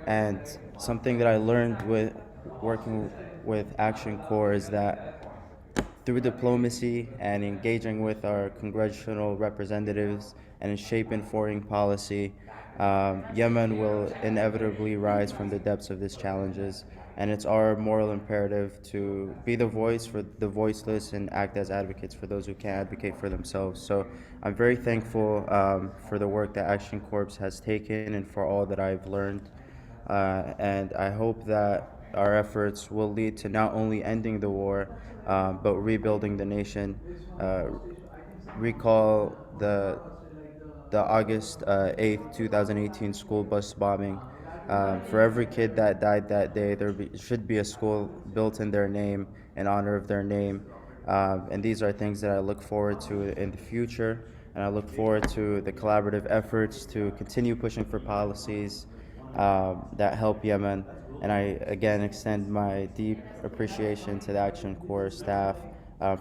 And something that I learned with working with Action Corps is that through diplomacy and engaging with our congressional representatives and in shaping foreign policy, Yemen will inevitably rise from the depths of these challenges. And it's our moral imperative to be the voice for the voiceless and act as advocates for those who can't advocate for themselves. So I'm very thankful for the work that Action Corps has taken and for all that I've learned. And I hope that our efforts will lead to not only ending the war, but rebuilding the nation. Recall the August 8th, 2018 school bus bombing. For every kid that died that day, should be a school built in their name, in honor of their name. And these are things that I look forward to in the future. And I look forward to the collaborative efforts to continue pushing for policies that help Yemen. And I again extend my deep appreciation to the Action Corps staff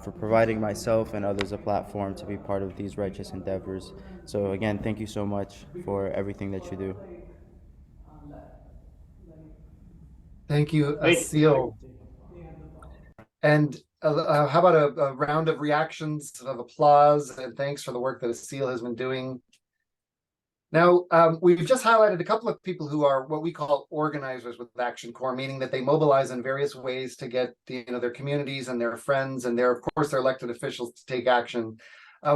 for providing myself and others a platform to be part of these righteous endeavors. So again, thank you so much for everything that you do. Thank you, Thank Asil. And how about a round of reactions of applause and thanks for the work that Asil has been doing. Now, we've just highlighted a couple of people who are what we call organizers with Action Corps, meaning that they mobilize in various ways to get their communities and their friends and of course, their elected officials to take action.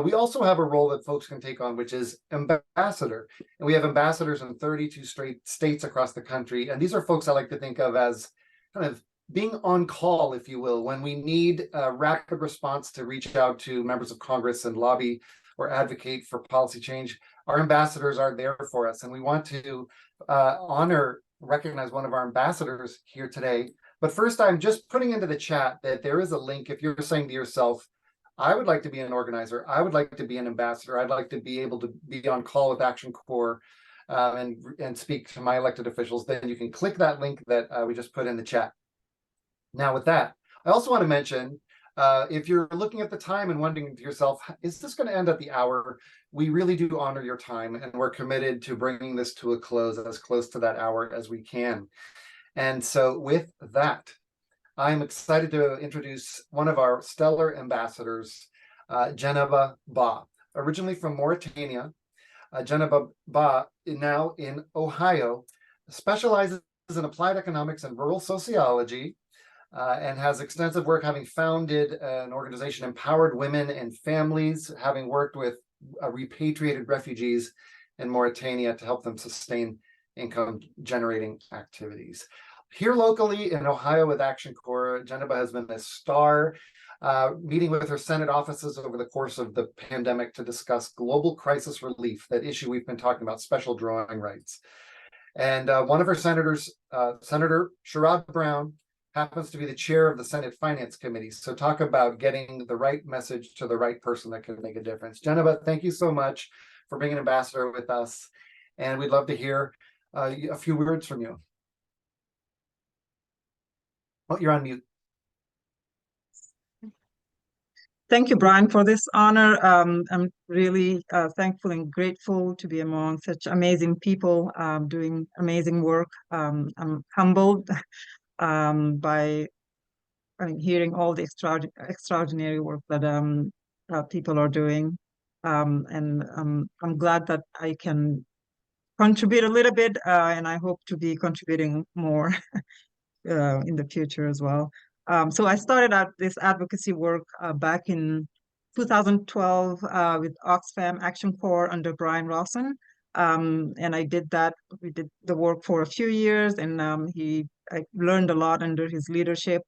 We also have a role that folks can take on, which is ambassador. And we have ambassadors in 32 straight states across the country. And these are folks I like to think of as kind of being on call, if you will, when we need a rapid response to reach out to members of Congress and lobby or advocate for policy change. Our ambassadors are there for us, and we want to recognize one of our ambassadors here today. But first, I'm just putting into the chat that there is a link. If you're saying to yourself, I would like to be an organizer, I would like to be an ambassador, I'd like to be able to be on call with Action Corps and speak to my elected officials, then you can click that link that we just put in the chat. Now with that, I also want to mention, if you're looking at the time and wondering to yourself, is this going to end at the hour? We really do honor your time, and we're committed to bringing this to a close as close to that hour as we can. And so with that, I'm excited to introduce one of our stellar ambassadors, Jeneba Ba. Originally from Mauritania, Jeneba Ba, now in Ohio, specializes in applied economics and rural sociology, and has extensive work having founded an organization, Empowered Women and Families, having worked with repatriated refugees in Mauritania to help them sustain income generating activities. Here locally in Ohio with Action Corps, Jeneba has been a star, meeting with her Senate offices over the course of the pandemic to discuss global crisis relief, that issue we've been talking about, special drawing rights. And one of her senators, Senator Sherrod Brown, happens to be the chair of the Senate Finance Committee. So talk about getting the right message to the right person that can make a difference. Jeneba, thank you so much for being an ambassador with us. And we'd love to hear a few words from you. Oh, you're on mute. Thank you, Brian, for this honor. I'm really thankful and grateful to be among such amazing people doing amazing work. I'm humbled by hearing all the extraordinary work that people are doing. And I'm glad that I can contribute a little bit, and I hope to be contributing more in the future as well. So I started out this advocacy work back in 2012 with Oxfam Action Corps under Brian Rawson. And I did that. We did the work for a few years, and I learned a lot under his leadership.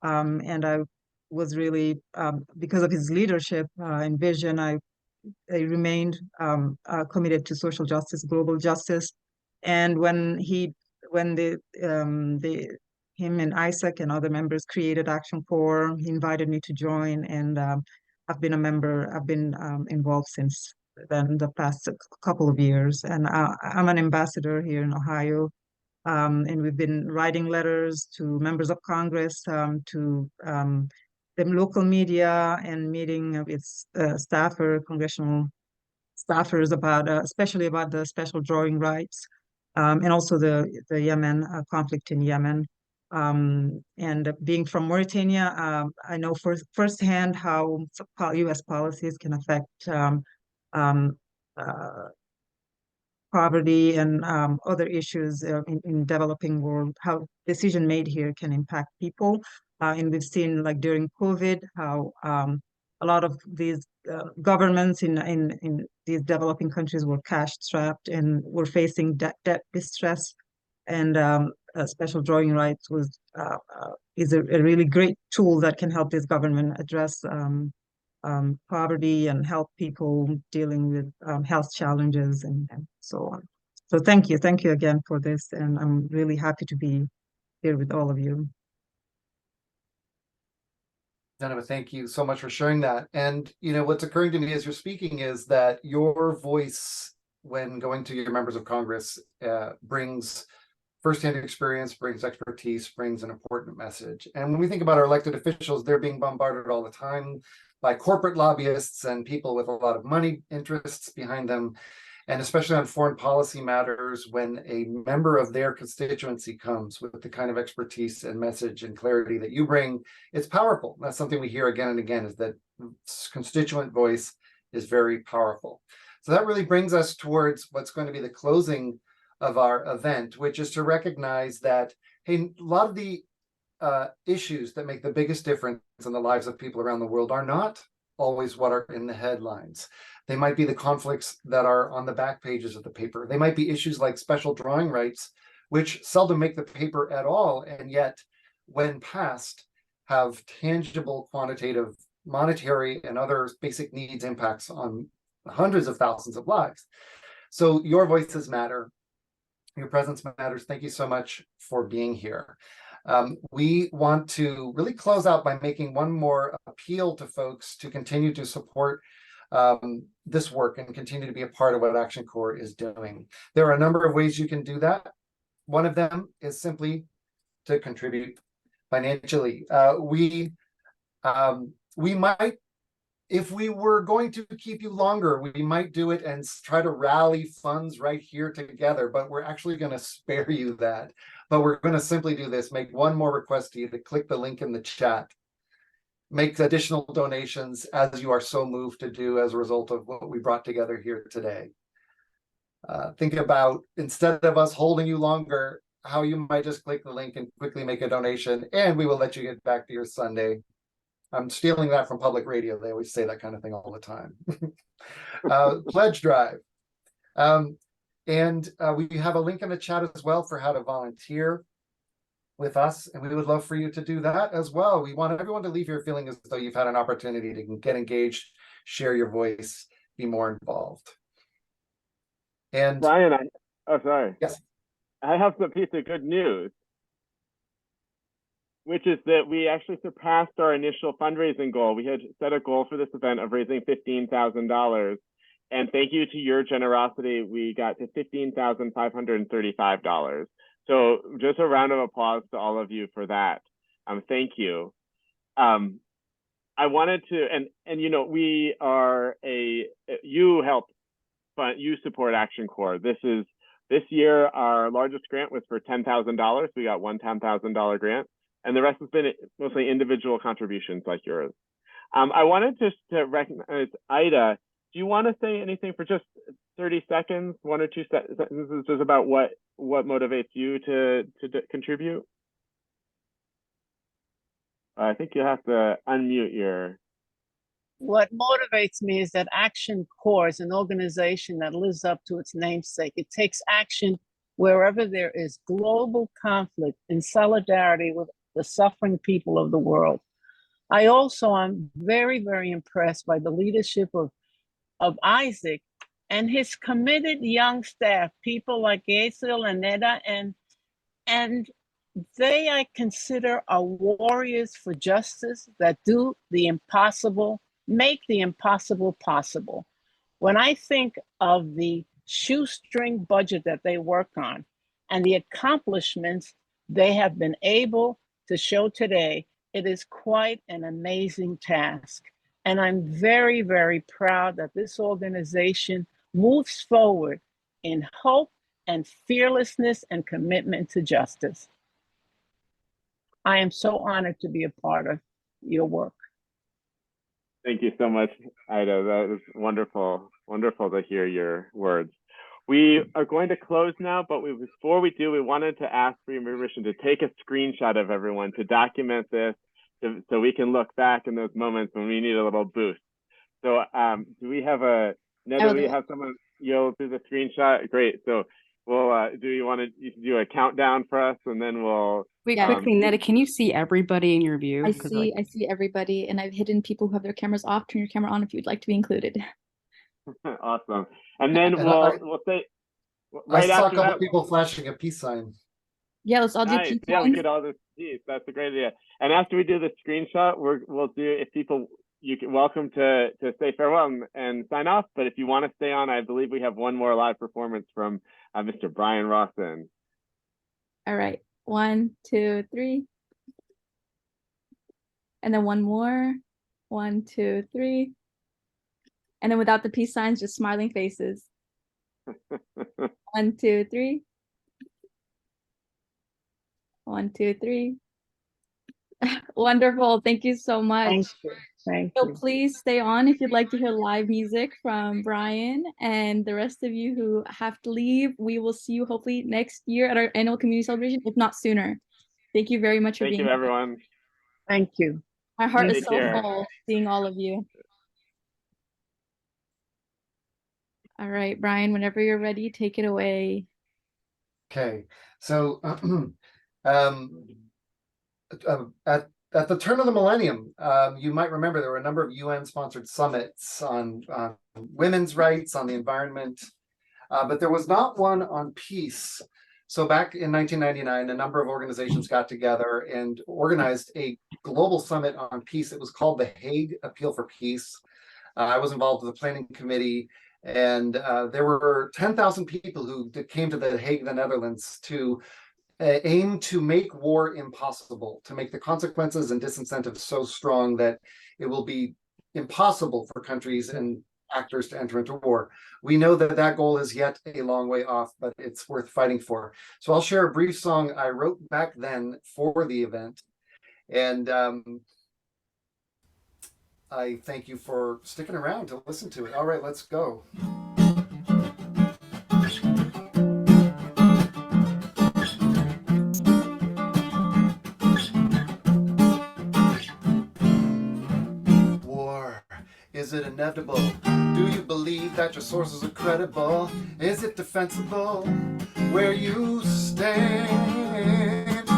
And I was really, because of his leadership and vision, I remained committed to social justice, global justice. And when him and Isaac and other members created Action Corps, he invited me to join, and I've been a member. I've been involved since then, the past couple of years, and I'm an ambassador here in Ohio. And we've been writing letters to members of Congress, to the local media, and meeting with congressional staffers about, especially about the special drawing rights, and also the Yemen conflict in Yemen. And being from Mauritania, I know firsthand how U.S. policies can affect poverty and other issues in developing world, how decision made here can impact people. And we've seen, like during COVID, how a lot of these governments in these developing countries were cash strapped and were facing debt distress. And special drawing rights is a really great tool that can help this government address poverty and help people dealing with health challenges and so on. So thank you again for this, and I'm really happy to be here with all of you. Jeneba, thank you so much for sharing that. And what's occurring to me as you're speaking is that your voice when going to your members of Congress brings firsthand experience, brings expertise, brings an important message. And when we think about our elected officials, they're being bombarded all the time by corporate lobbyists and people with a lot of money interests behind them. And especially on foreign policy matters, when a member of their constituency comes with the kind of expertise and message and clarity that you bring, it's powerful. That's something we hear again and again, is that constituent voice is very powerful. So that really brings us towards what's going to be the closing of our event, which is to recognize that, hey, a lot of the issues that make the biggest difference in the lives of people around the world are not always what are in the headlines. They might be the conflicts that are on the back pages of the paper. They might be issues like special drawing rights, which seldom make the paper at all, and yet, when passed, have tangible, quantitative, monetary, and other basic needs impacts on hundreds of thousands of lives. So your voices matter. Your presence matters. Thank you so much for being here. We want to really close out by making one more appeal to folks to continue to support this work and continue to be a part of what Action Corps is doing. There are a number of ways you can do that. One of them is simply to contribute financially. We might, if we were going to keep you longer, we might do it and try to rally funds right here together, but we're actually going to spare you that. But we're going to simply do this, make one more request to you to click the link in the chat, make additional donations as you are so moved to do as a result of what we brought together here today. Think about, instead of us holding you longer, how you might just click the link and quickly make a donation, and we will let you get back to your Sunday. I'm stealing that from public radio. They always say that kind of thing all the time. Pledge drive. And we have a link in the chat as well for how to volunteer with us. And we would love for you to do that as well. We want everyone to leave here feeling as though you've had an opportunity to get engaged, share your voice, be more involved. And Brian, sorry. Yes. I have some piece of good news, which is that we actually surpassed our initial fundraising goal. We had set a goal for this event of raising $15,000. And thank you to your generosity, we got to $15,535. So just a round of applause to all of you for that. Thank you. I wanted to, and you know, we are you help fund, you support Action Corps. This year, our largest grant was for $10,000. We got one $10,000 grant. And the rest has been mostly individual contributions like yours. I wanted just to recognize Ida. Do you want to say anything for just 30 seconds, 1 or 2 sentences, just about what motivates you to contribute? I think you have to unmute your. What motivates me is that Action Corps is an organization that lives up to its namesake. It takes action wherever there is global conflict in solidarity with the suffering people of the world. I also am very, very impressed by the leadership of Isaac and his committed young staff, people like Gaisel and Neda, and they I consider are warriors for justice that do the impossible, make the impossible possible. When I think of the shoestring budget that they work on and the accomplishments they have been able to show today, it is quite an amazing task. And I'm very, very proud that this organization moves forward in hope and fearlessness and commitment to justice. I am so honored to be a part of your work. Thank you so much, Ida. That was wonderful, wonderful to hear your words. We are going to close now, but before we do, we wanted to ask for your permission to take a screenshot of everyone to document this, so we can look back in those moments when we need a little boost. So do we have Neda, do we have someone, you'll do the screenshot? Great. So we'll, do you want to do a countdown for us, and then we'll. Wait, quickly, Neda, can you see everybody in your view? I see everybody, and I've hidden people who have their cameras off. Turn your camera on if you'd like to be included. Awesome. And then we'll say right I saw after a couple that, people flashing a peace sign. Yeah, let's all do nice. peace Yeah, we signs. could all do peace. That's a great idea. And after we do the screenshot, we'll do, if people you can welcome to say farewell and sign off. But if you want to stay on, I believe we have one more live performance from Mr. Brian Rawson. All right. 1, 2, 3. And then one more. 1, 2, 3. And then without the peace signs, just smiling faces. 1, 2, 3. 1, 2, 3. Wonderful. Thank you so much. Thank you. Thank So you. please stay on if you'd like to hear live music from Brian, and the rest of you who have to leave. We will see you hopefully next year at our annual community celebration, if not sooner. Thank you very much for Thank being you, here. everyone. Thank you. My heart is Take so care. full seeing all of you. All right, Brian, whenever you're ready, take it away. Okay, so at the turn of the millennium, you might remember there were a number of UN-sponsored summits on women's rights, on the environment, but there was not one on peace. So back in 1999, a number of organizations got together and organized a global summit on peace. It was called the Hague Appeal for Peace. I was involved with the planning committee, and there were 10,000 people who came to The Hague, the Netherlands, to aim to make war impossible, to make the consequences and disincentives so strong that it will be impossible for countries and actors to enter into war. We know that that goal is yet a long way off, but it's worth fighting for. So I'll share a brief song I wrote back then for the event. And I thank you for sticking around to listen to it. All right, let's go. War, is it inevitable? Do you believe that your sources are credible? Is it defensible where you stand?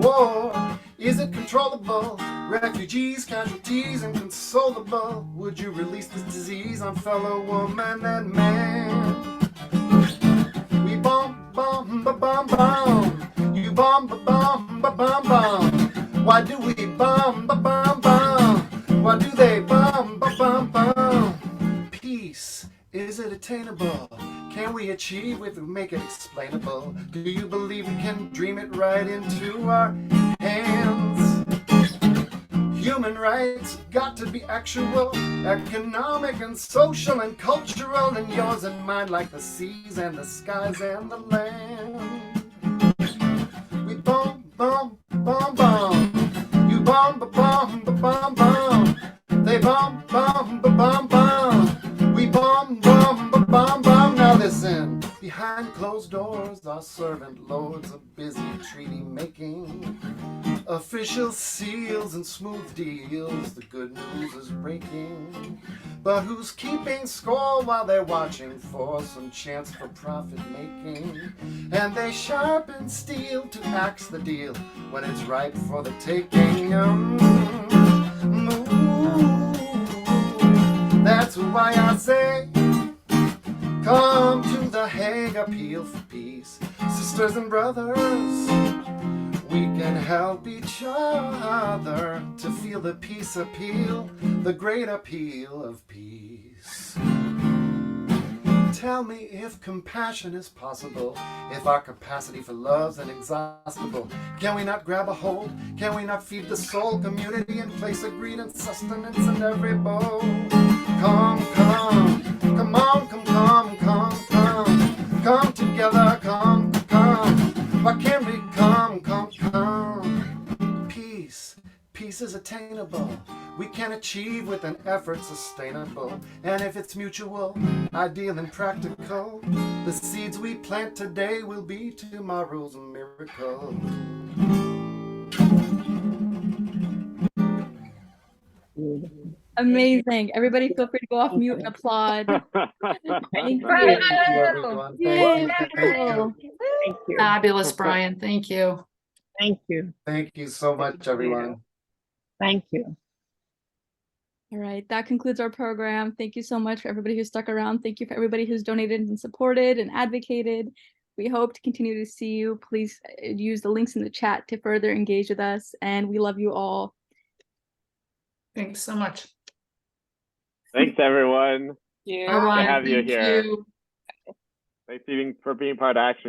War, is it controllable? Refugees, casualties, inconsolable. Would you release this disease on fellow woman and man? We bomb, bomb, bomb, bomb. You bomb, bomb, bomb, bomb. Why do we bomb, bomb, bomb? Why do they bomb, bomb, bomb? Peace, is it attainable? Can we achieve if we make it explainable? Do you believe we can dream it right into our hands? Human rights got to be actual, economic and social and cultural, and yours and mine like the seas and the skies and the land. We bomb, bomb, bomb, bomb. You bomb, bomb, bomb, bomb. They bomb, bomb, bomb, bomb. We bomb, bomb, bomb, bomb. Now listen, behind closed doors, our servant lords are busy treaty making. Official seals and smooth deals, the good news is breaking. But who's keeping score while they're watching for some chance for profit making? And they sharpen steel to axe the deal when it's ripe for the taking. That's why I say, come to the Hague Appeal for Peace. Sisters and brothers, we can help each other to feel the peace appeal, the great appeal of peace. Tell me if compassion is possible, if our capacity for love's inexhaustible. Can we not grab a hold? Can we not feed the soul? Community and place of greed and sustenance in every bowl. Come, come, come on, come, come, come, come. Come together, come, come. Why can't we come, come, come? Peace, peace is attainable. We can achieve with an effort sustainable. And if it's mutual, ideal and practical, the seeds we plant today will be tomorrow's miracle. Amazing. Everybody feel free to go off mute and applaud. Thank you. Thank you, everyone. Yay. Thank you. Thank you. Fabulous, Brian. Thank you. Thank you. Thank you so much, everyone. Thank you. All right, that concludes our program. Thank you so much for everybody who stuck around. Thank you for everybody who's donated and supported and advocated. We hope to continue to see you. Please use the links in the chat to further engage with us, and we love you all. Thanks so much. Thanks, everyone. Yeah. Nice to Bye-bye. have you Thank here. you. Thanks for being part of Action